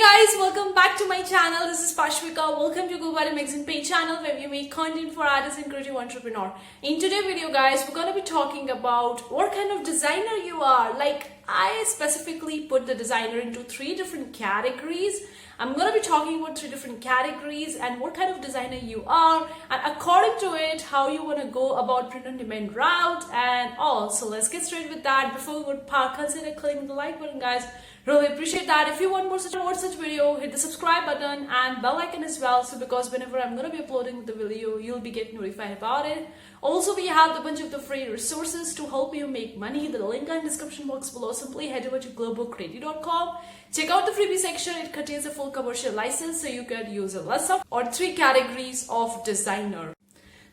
guys, welcome back to my channel. This is Pashvika. Welcome to Globo Arte magazine page channel where we make content for artists and creative entrepreneur. In today's video guys, we're going to be talking about what kind of designer you are. Like I specifically put the designer into 3 different categories. I'm going to be talking about 3 different categories and what kind of designer you are, and according to it how you want to go about print on demand route and all. So let's get straight with that. Before we would consider clicking the like button guys. Really appreciate that. If you want more such video, hit the subscribe button and bell icon as well, so because whenever I'm going to be uploading the video, you'll be getting notified about it. Also, we have a bunch of the free resources to help you make money. The link in the description box below. Simply head over to globalcreative.com. Check out the freebie section. It contains a full commercial license, so you can use a less of or 3 categories of designer.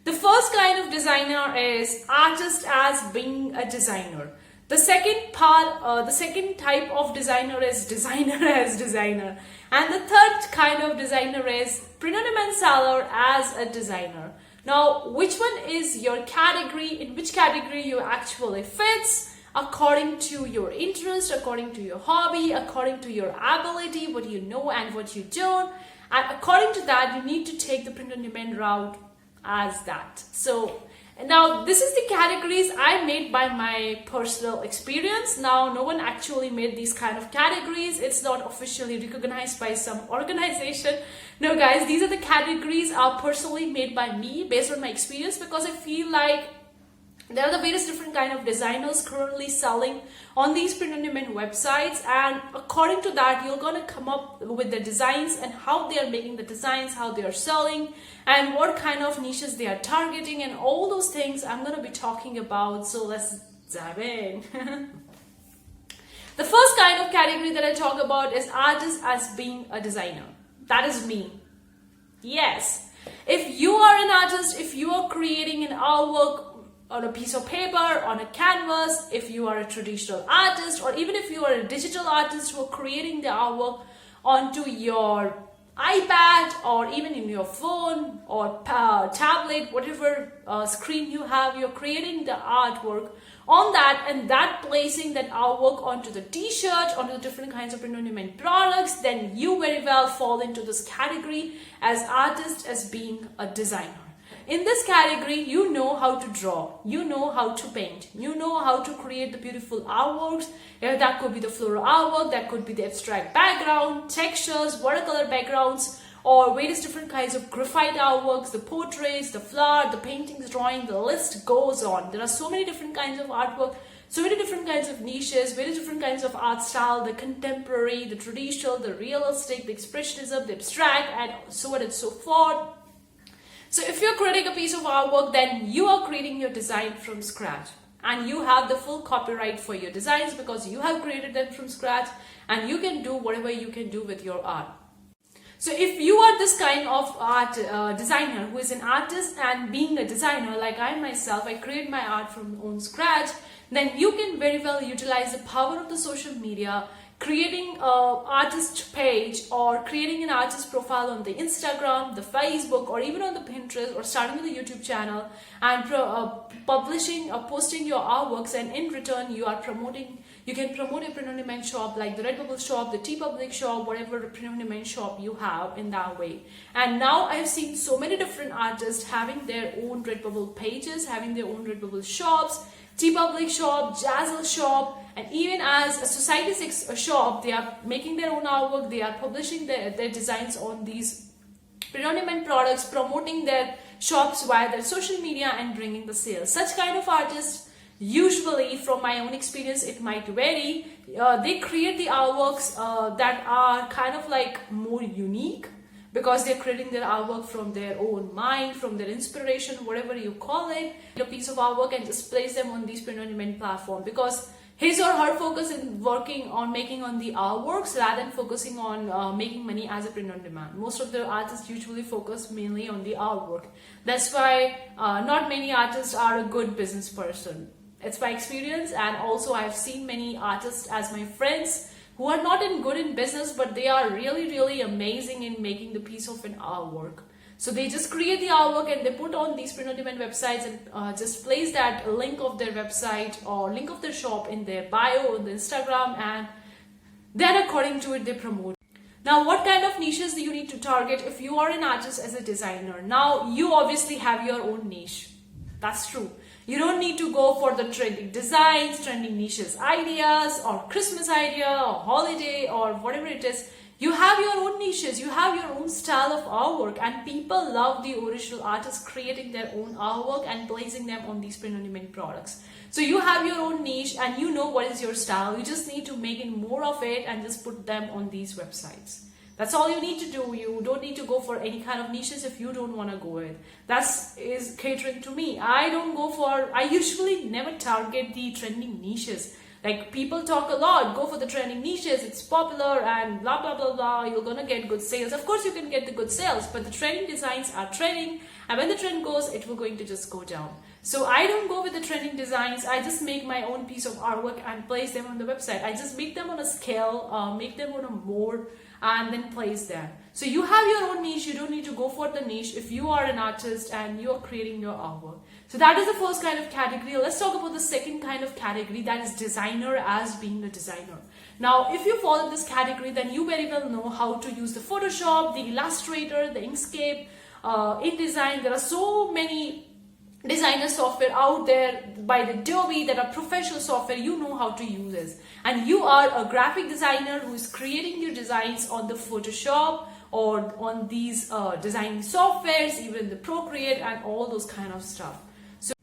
The first kind of designer is artist as being a designer. The second type of designer is designer as designer. And the third kind of designer is print on demand seller as a designer. Now, which one is your category? In which category you actually fits according to your interest, according to your hobby, according to your ability, what you know and what you don't. And according to that, you need to take the print on demand route as that. So now, this is the categories I made by my personal experience. Now, no one actually made these kind of categories. It's not officially recognized by some organization. No, guys, these are the categories personally made by me based on my experience, because I feel like there are the various different kind of designers currently selling on these print on demand websites, and according to that you're going to come up with the designs and how they are making the designs, how they are selling, and what kind of niches they are targeting, and all those things I'm going to be talking about. So let's dive in. The first kind of category that I talk about is artist as being a designer. That is me. Yes, if you are an artist, if you are creating an artwork on a piece of paper, on a canvas, if you are a traditional artist, or even if you are a digital artist who are creating the artwork onto your iPad or even in your phone or tablet, whatever screen you have, you're creating the artwork on that, and that placing that artwork onto the t-shirt, onto the different kinds of print on demand products, then you very well fall into this category as artist as being a designer. In this category, you know how to draw, you know how to paint, you know how to create the beautiful artworks. That could be the floral artwork, that could be the abstract background, textures, watercolor backgrounds, or various different kinds of graphite artworks, the portraits, the flower, the paintings, drawing, the list goes on. There are so many different kinds of artwork, so many different kinds of niches, very different kinds of art style, the contemporary, the traditional, the realistic, the expressionism, the abstract, and so on and so forth. So if you're creating a piece of artwork, then you are creating your design from scratch, and you have the full copyright for your designs because you have created them from scratch, and you can do whatever you can do with your art. So if you are this kind of art designer who is an artist and being a designer, like I myself, I create my art from own scratch, then you can very well utilize the power of the social media, creating an artist page or creating an artist profile on the Instagram, the Facebook, or even on the Pinterest, or starting with a YouTube channel and publishing or posting your artworks, and in return you are promoting. You can promote a print on demand shop like the Redbubble shop, the Teepublic shop, whatever print on demand shop you have in that way. And now I've seen so many different artists having their own Redbubble pages, having their own Redbubble shops, Teepublic shop, Jazzle shop, and even as a Society 6 shop, they are making their own artwork, they are publishing their designs on these print on demand products, promoting their shops via their social media and bringing the sales. Such kind of artists, usually from my own experience, it might vary, they create the artworks that are kind of like more unique, because they're creating their artwork from their own mind, from their inspiration, whatever you call it, a piece of artwork, and just place them on these print on demand platform, because his or her focus in working on making on the artworks rather than focusing on making money as a print on demand. Most of the artists usually focus mainly on the artwork. That's why not many artists are a good business person. It's my experience, and also I've seen many artists as my friends who are not good in business, but they are really amazing in making the piece of an artwork. So they just create the artwork and they put on these print on demand websites and just place that link of their website or link of their shop in their bio on the Instagram, and then according to it they promote. Now, what kind of niches do you need to target if you are an artist as a designer? Now, you obviously have your own niche. That's true. You don't need to go for the trending designs, trending niches ideas, or Christmas idea, or holiday, or whatever it is. You have your own niches, you have your own style of artwork, and people love the original artists creating their own artwork and placing them on these print-on-demand products. So you have your own niche and you know what is your style. You just need to make it more of it and just put them on these websites. That's all you need to do. You don't need to go for any kind of niches if you don't want to go with. That is catering to me. I usually never target the trending niches. Like, people talk a lot, go for the trending niches, it's popular and blah blah blah blah, you're gonna get good sales. Of course you can get the good sales, but the trending designs are trending, and when the trend goes, it will going to just go down. So I don't go with the trending designs. I just make my own piece of artwork and place them on the website. I just make them on a scale, make them on a board, and then place them. So you have your own niche. You don't need to go for the niche if you are an artist and you are creating your artwork. So that is the first kind of category. Let's talk about the second kind of category, that is designer as being a designer. Now, if you fall in this category, then you very well know how to use the Photoshop, the Illustrator, the Inkscape, InDesign. There are so many designer software out there by the Adobe that are professional software. You know how to use this, and you are a graphic designer who is creating your designs on the Photoshop or on these designing softwares, even the Procreate and all those kind of stuff. So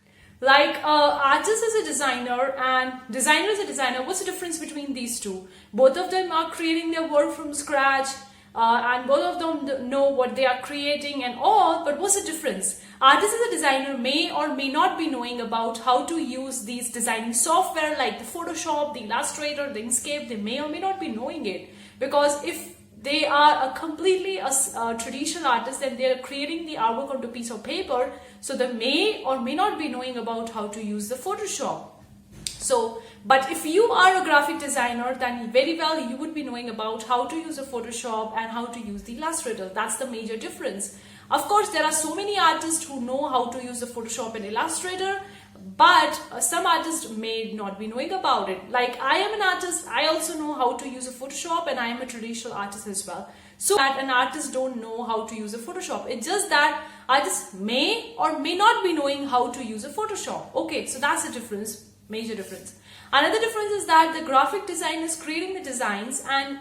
like artist is a designer and designer is a designer. What's the difference between these two? Both of them are creating their work from scratch, and both of them know what they are creating and all, but what's the difference? Artist as a designer may or may not be knowing about how to use these designing software like the Photoshop, the Illustrator, the Inkscape. They may or may not be knowing it, because if they are completely a traditional artist and they are creating the artwork onto a piece of paper, so they may or may not be knowing about how to use the Photoshop. So, but if you are a graphic designer, then very well you would be knowing about how to use a Photoshop and how to use the Illustrator. That's the major difference. Of course, there are so many artists who know how to use the Photoshop and Illustrator, but some artists may not be knowing about it. Like, I am an artist, I also know how to use a Photoshop, and I am a traditional artist as well. So that an artist don't know how to use a Photoshop. It's just that artists may or may not be knowing how to use a Photoshop. Okay, so that's the difference. Major difference. Another difference is that the graphic designer is creating the designs and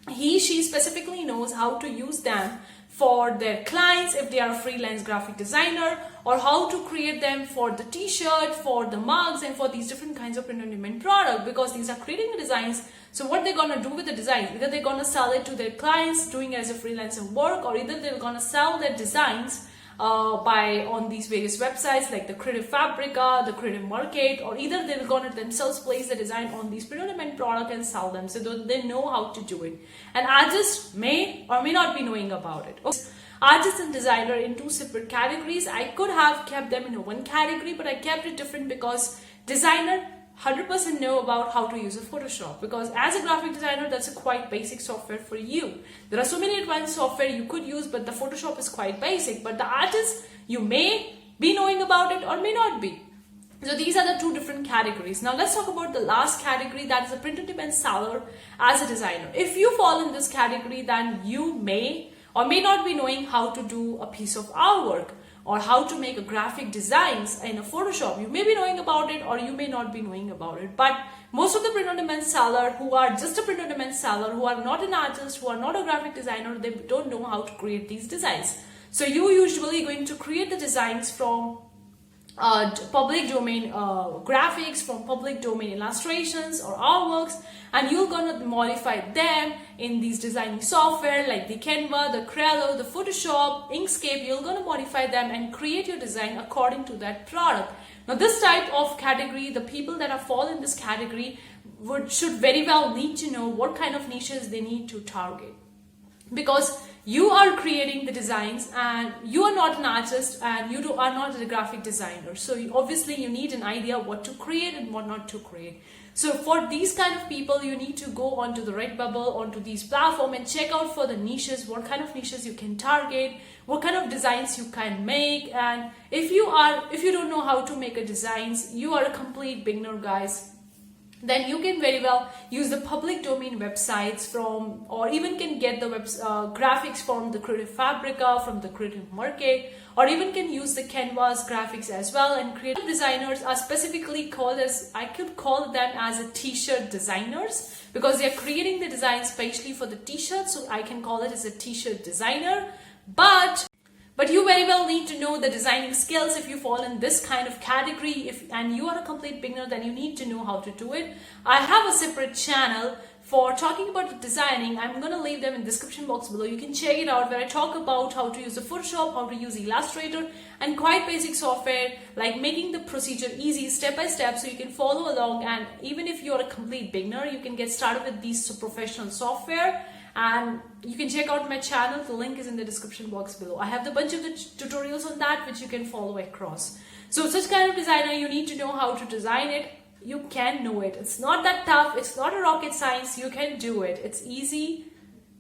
she specifically knows how to use them for their clients if they are a freelance graphic designer, or how to create them for the t-shirt, for the mugs, and for these different kinds of print-on-demand product, because these are creating the designs. So what they're gonna do with the designs, either they're gonna sell it to their clients doing it as a freelancer work, or either they're gonna sell their designs on these various websites like the Creative Fabrica, the Creative Market, or either they're going to themselves place the design on these print-on-demand product and sell them. So they know how to do it. And artists may or may not be knowing about it. Artist and designer in two separate categories. I could have kept them in one category, but I kept it different because designer 100% know about how to use a Photoshop, because as a graphic designer, that's a quite basic software for you. There are so many advanced software you could use, but the Photoshop is quite basic. But the artist, you may be knowing about it or may not be. So these are the two different categories. Now let's talk about the last category, that is a print-on-demand seller as a designer. If you fall in this category, then you may or may not be knowing how to do a piece of artwork or how to make a graphic designs in a Photoshop. You may be knowing about it or you may not be knowing about it. But most of the print-on-demand seller who are just a print-on-demand seller, who are not an artist, who are not a graphic designer, they don't know how to create these designs. So you usually going to create the designs from public domain graphics, from public domain illustrations or artworks, and you're gonna modify them in these designing software like the Canva, the Crello, the Photoshop, Inkscape. You're gonna modify them and create your design according to that product. Now this type of category, the people that are fall in this category should very well need to know what kind of niches they need to target, because you are creating the designs and you are not an artist and you are not a graphic designer. So obviously you need an idea what to create and what not to create. So for these kind of people, you need to go onto the Redbubble, onto these platforms and check out for the niches, what kind of niches you can target, what kind of designs you can make. And if you don't know how to make a designs, you are a complete beginner, guys. then you can very well use the public domain websites from, or even can get the graphics from the Creative Fabrica, from the Creative Market, or even can use the Canvas graphics as well. And creative designers are specifically called as, I could call them as a t-shirt designers, because they are creating the design specially for the t-shirt, so I can call it as a t-shirt designer. But you very well need to know the designing skills if you fall in this kind of category. And you are a complete beginner, then you need to know how to do it. I have a separate channel for talking about the designing. I'm going to leave them in the description box below. You can check it out, where I talk about how to use the Photoshop, how to use Illustrator, and quite basic software, like making the procedure easy step by step so you can follow along. And even if you're a complete beginner, you can get started with these professional software. And you can check out my channel. The link is in the description box below. I have a bunch of the tutorials on that which you can follow across. So such kind of designer, you need to know how to design it. You can know it. It's not that tough. It's not a rocket science. You can do it. It's easy,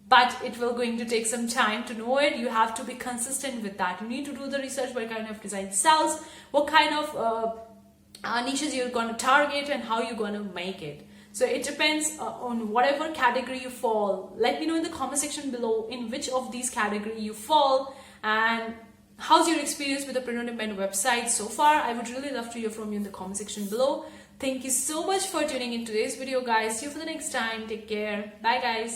but it will going to take some time to know it. You have to be consistent with that. You need to do the research, what kind of design sells, what kind of niches you're going to target, and how you're going to make it. So it depends on whatever category you fall. Let me know in the comment section below in which of these category you fall, and how's your experience with the print-on-demand website so far. I would really love to hear from you in the comment section below. Thank you so much for tuning in today's video, guys. See you for the next time. Take care. Bye, guys.